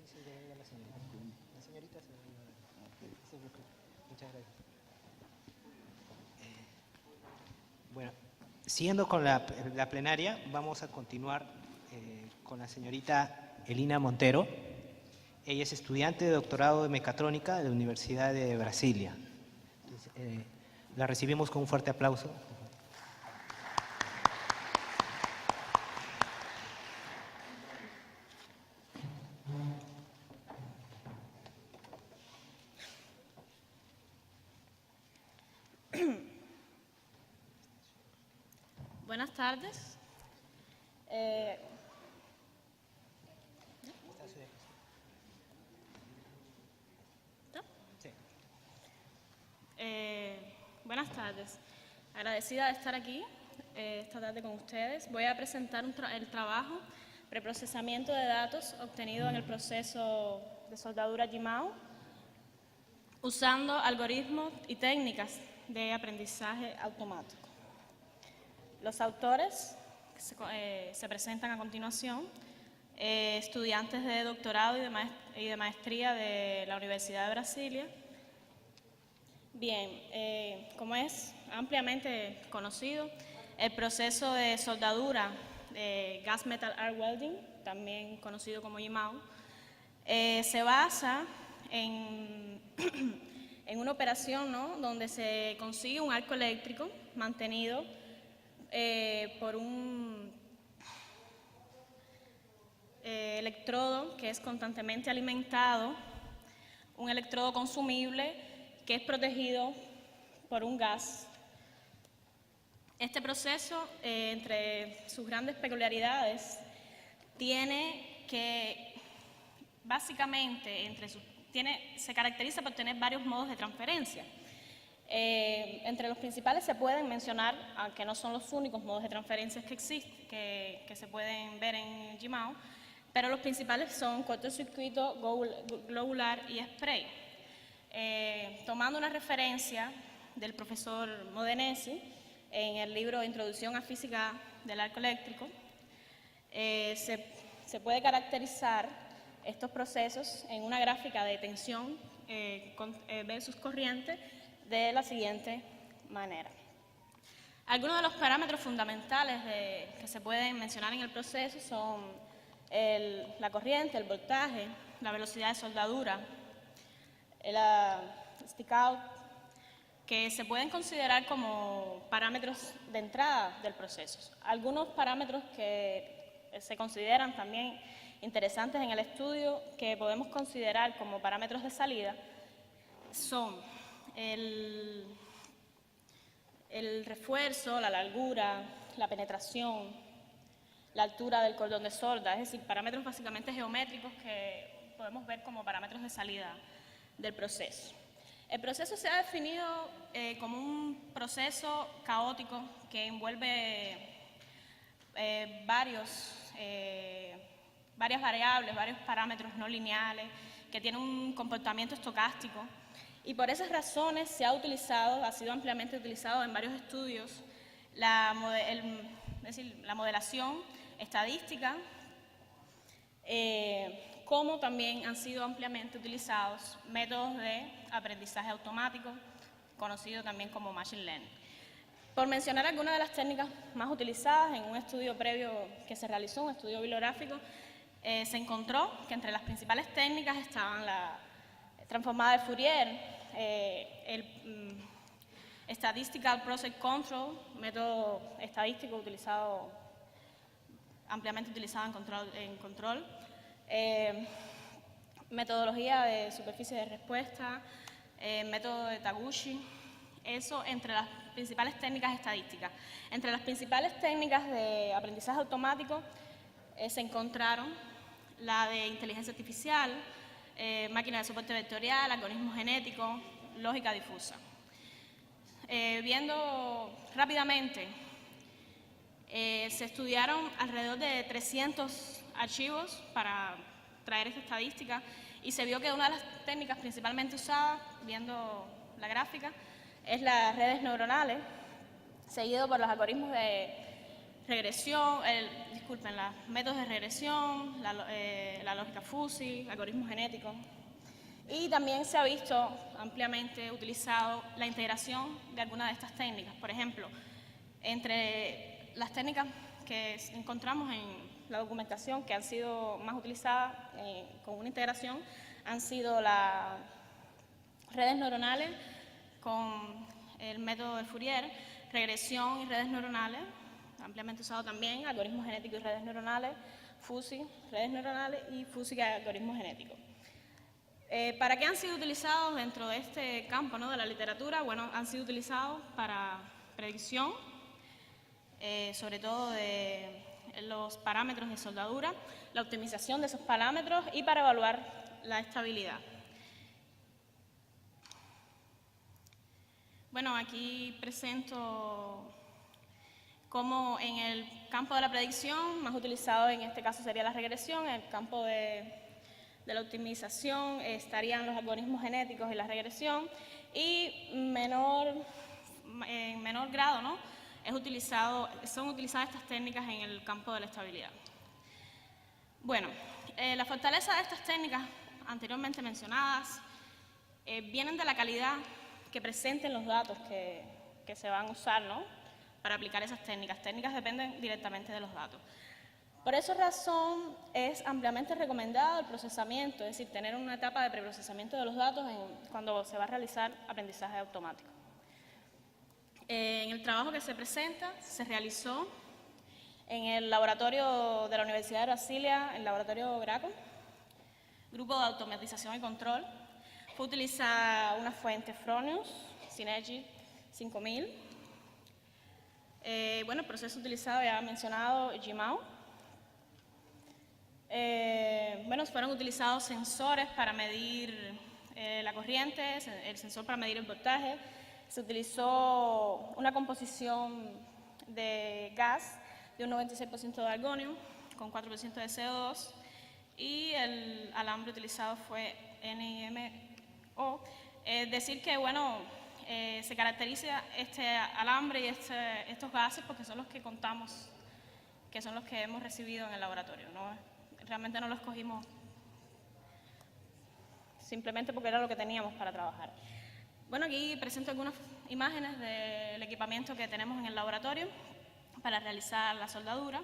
se lo doy a la señorita. La señorita se lo doy a la... Muchas gracias. Bueno, siguiendo con la plenaria, vamos a continuar con la señorita Elina Montero. Ella es estudiante de doctorado de mecatrónica de la Universidad de Brasilia. Entonces, la recibimos con un fuerte aplauso. Buenas tardes. Buenas tardes. Agradecida de estar aquí esta tarde con ustedes. Voy a presentar el trabajo preprocesamiento de datos obtenido en el proceso de soldadura Jimao usando algoritmos y técnicas de aprendizaje automático. Los autores se presentan a continuación, estudiantes de doctorado y de maestría de la Universidad de Brasilia. Bien, como es ampliamente conocido, el proceso de soldadura de Gas Metal Arc Welding, también conocido como Jimao, se basa en una operación, ¿no?, donde se consigue un arco eléctrico mantenido por un electrodo que es constantemente alimentado, un electrodo consumible que es protegido por un gas. Este proceso, entre sus grandes peculiaridades, tiene que, básicamente, se caracteriza por tener varios modos de transferencia. Entre los principales se pueden mencionar, aunque no son los únicos modos de transferencia que existen, que se pueden ver en Jimao, pero los principales son cortocircuito, globular y spray. Tomando una referencia del profesor Modenesi en el libro Introducción a Física del Arco Eléctrico, se puede caracterizar estos procesos en una gráfica de tensión versus corriente de la siguiente manera. Algunos de los parámetros fundamentales que se pueden mencionar en el proceso son la corriente, el voltaje, la velocidad de soldadura, la stick out, que se pueden considerar como parámetros de entrada del proceso. Algunos parámetros que se consideran también interesantes en el estudio, que podemos considerar como parámetros de salida, son el refuerzo, la largura, la penetración, la altura del cordón de solda, es decir, parámetros básicamente geométricos que podemos ver como parámetros de salida del proceso. El proceso se ha definido como un proceso caótico que envuelve varias variables, varios parámetros no lineales, que tiene un comportamiento estocástico, y por esas razones ha sido ampliamente utilizado en varios estudios la modelación estadística, como también han sido ampliamente utilizados métodos de aprendizaje automático, conocido también como Machine Learning. Por mencionar algunas de las técnicas más utilizadas en un estudio previo que se realizó, un estudio bibliográfico, se encontró que entre las principales técnicas estaban la transformada de Fourier, el Statistical Process Control, método estadístico ampliamente utilizado en control, metodología de superficie de respuesta, método de Taguchi, eso entre las principales técnicas estadísticas. Entre las principales técnicas de aprendizaje automático se encontraron la de inteligencia artificial, máquina de soporte vectorial, algoritmo genético, lógica difusa. Viendo rápidamente, se estudiaron alrededor de 300 archivos para traer esta estadística y se vio que una de las técnicas principalmente usadas, viendo la gráfica, es las redes neuronales, seguido por los algoritmos de regresión, los métodos de regresión, la lógica fuzzy, algoritmos genéticos. Y también se ha visto ampliamente utilizado la integración de algunas de estas técnicas. Por ejemplo, entre las técnicas que encontramos en la documentación que han sido más utilizadas con una integración han sido las redes neuronales con el método de Fourier, regresión y redes neuronales, ampliamente usado también, algoritmos genéticos y redes neuronales, fuzzy, redes neuronales y fuzzy, algoritmos genéticos. ¿Para qué han sido utilizados dentro de este campo, ¿no?, de la literatura? Bueno, han sido utilizados para predicción, sobre todo de los parámetros de soldadura, la optimización de esos parámetros y para evaluar la estabilidad. Bueno, aquí presento cómo en el campo de la predicción, más utilizado en este caso sería la regresión, en el campo de la optimización estarían los algoritmos genéticos y la regresión, y en menor grado, ¿no?, son utilizadas estas técnicas en el campo de la estabilidad. Bueno, la fortaleza de estas técnicas anteriormente mencionadas vienen de la calidad que presenten los datos que se van a usar, ¿no?, para aplicar esas técnicas. Técnicas dependen directamente de los datos. Por esa razón es ampliamente recomendado el procesamiento, es decir, tener una etapa de preprocesamiento de los datos cuando se va a realizar aprendizaje automático. En el trabajo que se presenta se realizó en el laboratorio de la Universidad de Brasilia, el laboratorio GRACO, Grupo de Automatización y Control. Fue utilizada una fuente Fronius, Synergy 5000. Bueno, el proceso utilizado ya mencionado, GMAO. Bueno, fueron utilizados sensores para medir la corriente, el sensor para medir el voltaje. Se utilizó una composición de gas de un 96% de argonio con 4% de CO2 y el alambre utilizado fue NiMO. Decir que, bueno, se caracteriza este alambre y estos gases porque son los que contamos, que son los que hemos recibido en el laboratorio, ¿no? Realmente no los escogimos simplemente porque era lo que teníamos para trabajar. Bueno, aquí presento algunas imágenes del equipamiento que tenemos en el laboratorio para realizar la soldadura.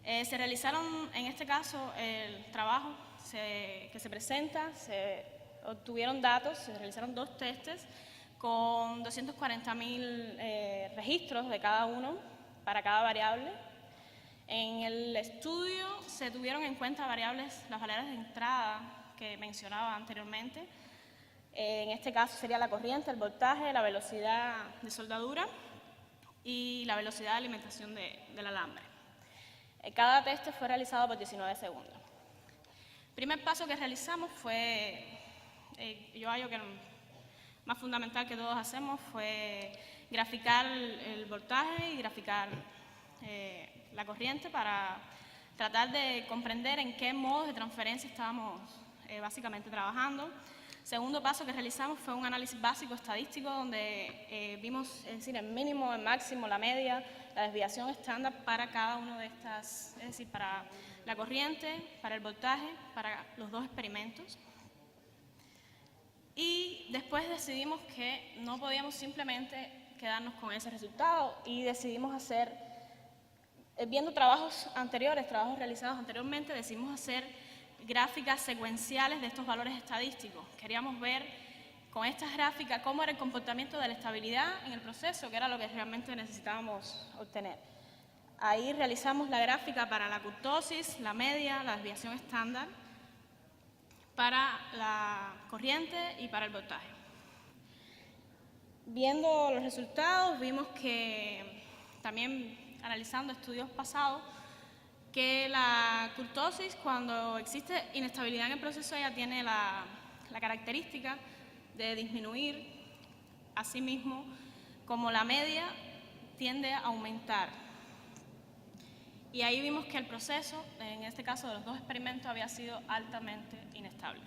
Se realizaron, en este caso, el trabajo que se presenta, se obtuvieron datos, se realizaron 2 testes con 240.000 registros de cada uno para cada variable. En el estudio se tuvieron en cuenta las variables de entrada que mencionaba anteriormente. En este caso sería la corriente, el voltaje, la velocidad de soldadura y la velocidad de alimentación del alambre. Cada test fue realizado por 19 segundos. El primer paso que realizamos fue, yo hallo que el más fundamental que todos hacemos fue graficar el voltaje y graficar la corriente para tratar de comprender en qué modos de transferencia estábamos básicamente trabajando. Segundo paso que realizamos fue un análisis básico estadístico donde vimos, es decir, el mínimo, el máximo, la media, la desviación estándar para cada una de estas, es decir, para la corriente, para el voltaje, para los 2 experimentos. Y después decidimos que no podíamos simplemente quedarnos con ese resultado y decidimos hacer, viendo trabajos anteriores, trabajos realizados anteriormente, decidimos hacer gráficas secuenciales de estos valores estadísticos. Queríamos ver con estas gráficas cómo era el comportamiento de la estabilidad en el proceso, que era lo que realmente necesitábamos obtener. Ahí realizamos la gráfica para la kurtosis, la media, la desviación estándar, para la corriente y para el voltaje. Viendo los resultados, vimos que, también analizando estudios pasados, que la kurtosis, cuando existe inestabilidad en el proceso, ella tiene la característica de disminuir, asimismo, como la media tiende a aumentar. Y ahí vimos que el proceso, en este caso de los 2 experimentos, había sido altamente inestable.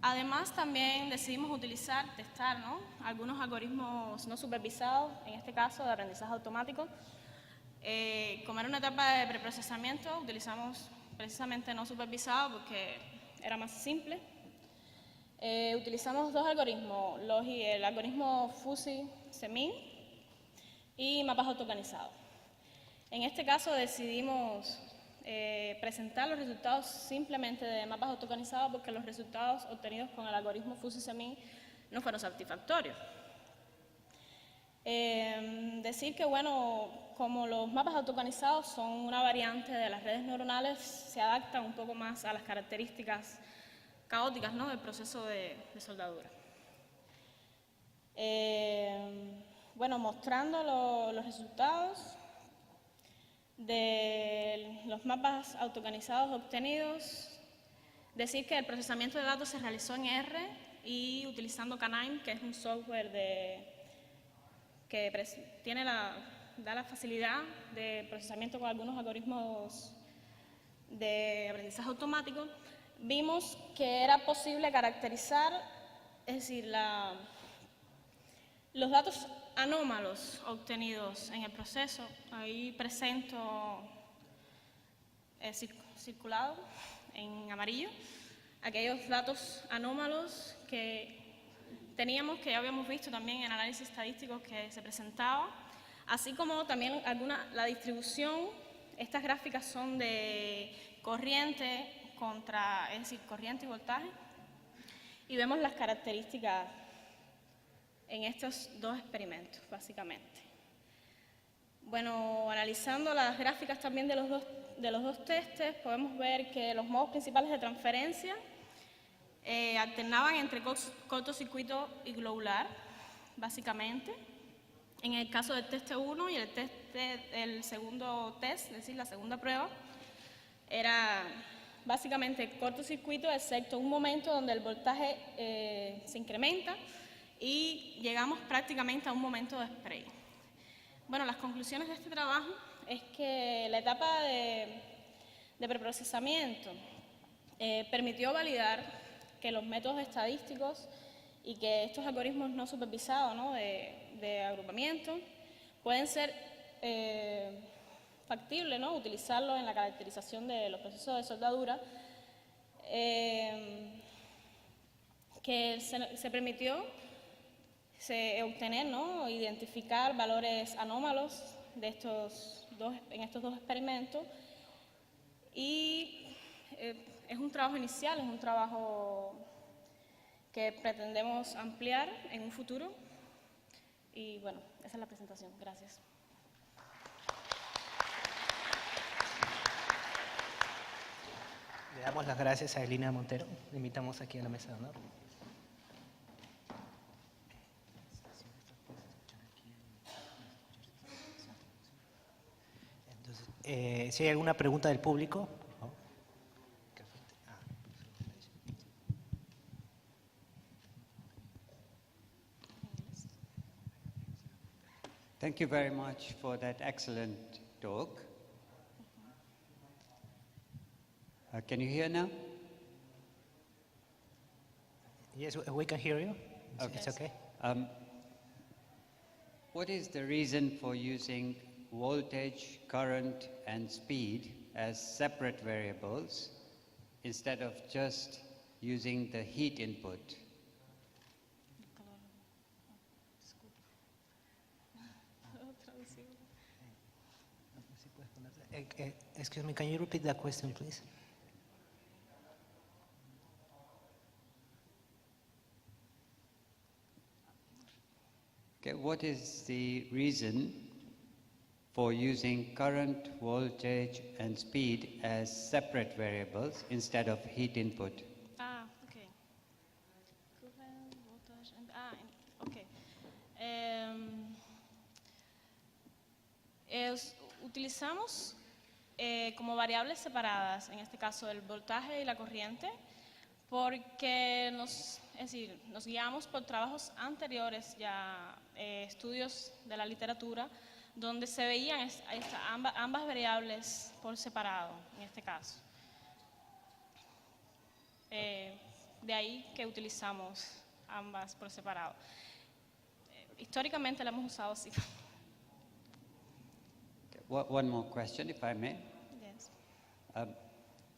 Además, también decidimos testar, ¿no?, algunos algoritmos no supervisados, en este caso de aprendizaje automático. Como era una etapa de preprocesamiento, utilizamos precisamente no supervisado porque era más simple. Utilizamos dos algoritmos, el algoritmo Fuzzy-Semin y mapas autoorganizados. En este caso decidimos presentar los resultados simplemente de mapas autoorganizados porque los resultados obtenidos con el algoritmo Fuzzy-Semin no fueron satisfactorios. Decir que, bueno, como los mapas autoorganizados son una variante de las redes neuronales, se adaptan un poco más a las características caóticas, ¿no?, del proceso de soldadura. Bueno, mostrando los resultados de los mapas autoorganizados obtenidos, decir que el procesamiento de datos se realizó en R y utilizando Canine, que es un software que da la facilidad de procesamiento con algunos algoritmos de aprendizaje automático. Vimos que era posible caracterizar, es decir, los datos anómalos obtenidos en el proceso. Ahí presento circulado en amarillo aquellos datos anómalos que teníamos, que ya habíamos visto también en análisis estadísticos que se presentaba, así como también la distribución. Estas gráficas son de corriente es decir, corriente y voltaje, y vemos las características en estos dos experimentos, básicamente. Bueno, analizando las gráficas también de los dos testes, podemos ver que los modos principales de transferencia alternaban entre cortocircuito y globular, básicamente. En el caso del test 1 y el segundo test, es decir, la segunda prueba, era básicamente cortocircuito, excepto un momento donde el voltaje se incrementa y llegamos prácticamente a un momento de spray. Bueno, las conclusiones de este trabajo es que la etapa de preprocesamiento permitió validar que los métodos estadísticos y que estos algoritmos no supervisados, ¿no?, de agrupamiento pueden ser factibles, ¿no?, utilizarlos en la caracterización de los procesos de soldadura, que se permitió obtener, ¿no?, identificar valores anómalos en estos dos experimentos, y es un trabajo inicial, es un trabajo que pretendemos ampliar en un futuro, y bueno, esa es la presentación. Gracias. Le damos las gracias a Elina Montero. Le invitamos aquí a la mesa de honor. Entonces, si hay alguna pregunta del público. ¿No? Thank you very much for that excellent talk. Can you hear now? Yes, we can hear you. Okay. It's okay. What is the reason for using voltage, current, and speed as separate variables instead of just using the heat input? Excuse me, can you repeat that question, please? Okay, what is the reason for using current, voltage, and speed as separate variables instead of heat input? Okay. Current, voltage, okay. Utilizamos como variables separadas, en este caso el voltaje y la corriente, porque nos guiamos por trabajos anteriores, ya estudios de la literatura, donde se veían ambas variables por separado, en este caso. de ahí que utilizamos ambas por separado. Históricamente la hemos usado así. One more question, if I may. Yes.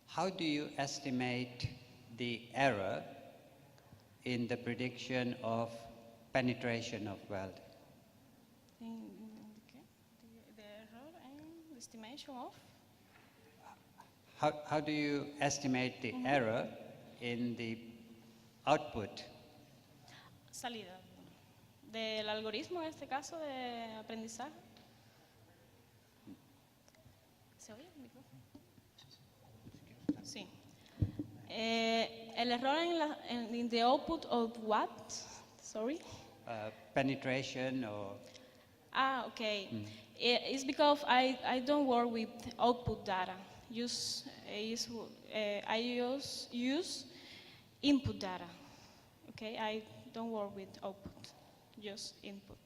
How do you estimate the error in the prediction of penetration of weld? The error and the estimation of? How do you estimate the error in the output? Salida. Del algoritmo, en este caso, de aprendizaje. ¿Se oye el micrófono? Sí. El error en the output of what? Sorry. Penetration or Okay. It's because I don't work with output data. I use input data. Okay, I don't work with output, just input.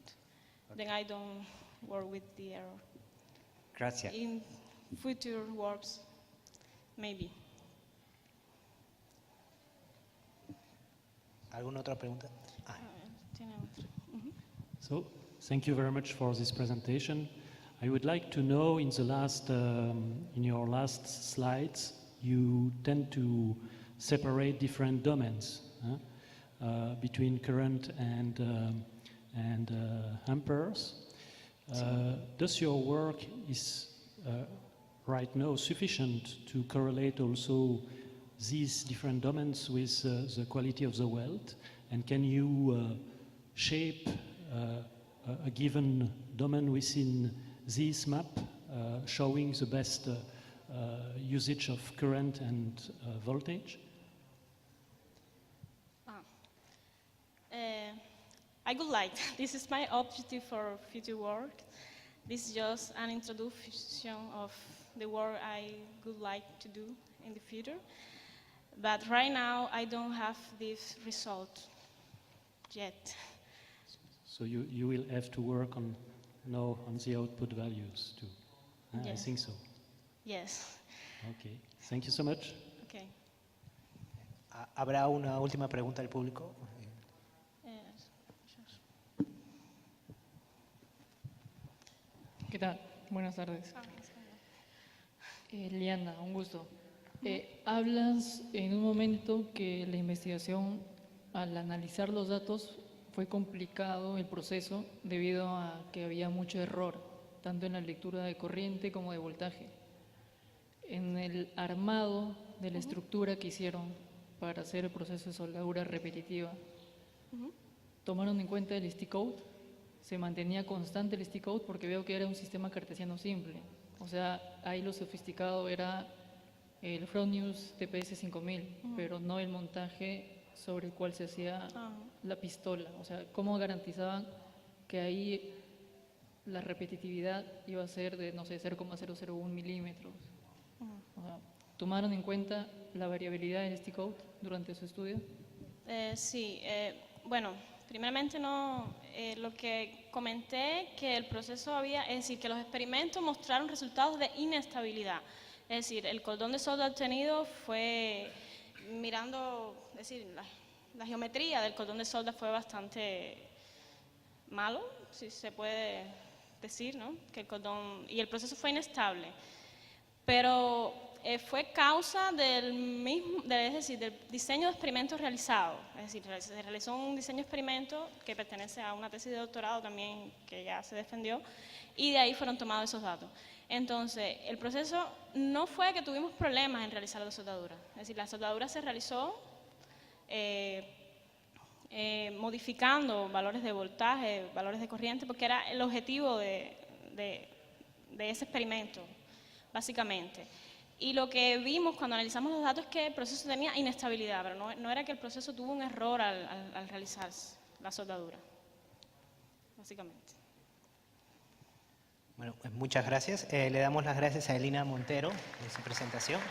Then I don't work with the error. gracias. In future works, maybe. ¿Alguna otra pregunta? Tiene otra. So, thank you very much for this presentation. I would like to know, in your last slides, you tend to separate different domains between current and amperes. Does your work is right now sufficient to correlate also these different domains with the quality of the weld? And can you shape a given domain within this map, showing the best usage of current and voltage? I would like, this is my objective for future work. This is just an introduction of the work I would like to do in the future. But right now, I don't have this result yet. So you will have to work on the output values too. I Yes. think so. Yes. Okay. Thank you so much. Okay. ¿Habrá una última pregunta del público? ¿Qué tal? Buenas tardes. Liana, un gusto. Hablas en un momento que la investigación, al analizar los datos, fue complicado el proceso debido a que había mucho error, tanto en la lectura de corriente como de voltaje. En el armado de la estructura que hicieron para hacer el proceso de soldadura repetitiva, ¿tomaron en cuenta el stick out? ¿Se mantenía constante el stick out? Porque veo que era un sistema cartesiano simple. O sea, ahí lo sofisticado era el Fronius TPS 5000, pero no el montaje sobre el cual se hacía la pistola. O sea, ¿cómo garantizaban que ahí la repetitividad iba a ser de, no sé, 0,001 milímetros? O sea, ¿tomaron en cuenta la variabilidad del stick out durante su estudio? Sí, bueno, primeramente no, lo que comenté que el proceso había, es decir, que los experimentos mostraron resultados de inestabilidad. Es decir, el cordón de solda obtenido fue mirando, es decir, la geometría del cordón de solda fue bastante malo, si se puede decir, ¿no? Que el cordón, y el proceso fue inestable. Pero fue causa del mismo, es decir, del diseño de experimentos realizados. Es decir, se realizó un diseño de experimento que pertenece a una tesis de doctorado también que ya se defendió, y de ahí fueron tomados esos datos. Entonces, el proceso no fue que tuvimos problemas en realizar la soldadura. Es decir, la soldadura se realizó modificando valores de voltaje, valores de corriente, porque era el objetivo de ese experimento, básicamente. Y lo que vimos cuando analizamos los datos es que el proceso tenía inestabilidad, pero no era que el proceso tuvo un error al realizar la soldadura, básicamente. Bueno, pues muchas gracias. Le damos las gracias a Elina Montero en su presentación.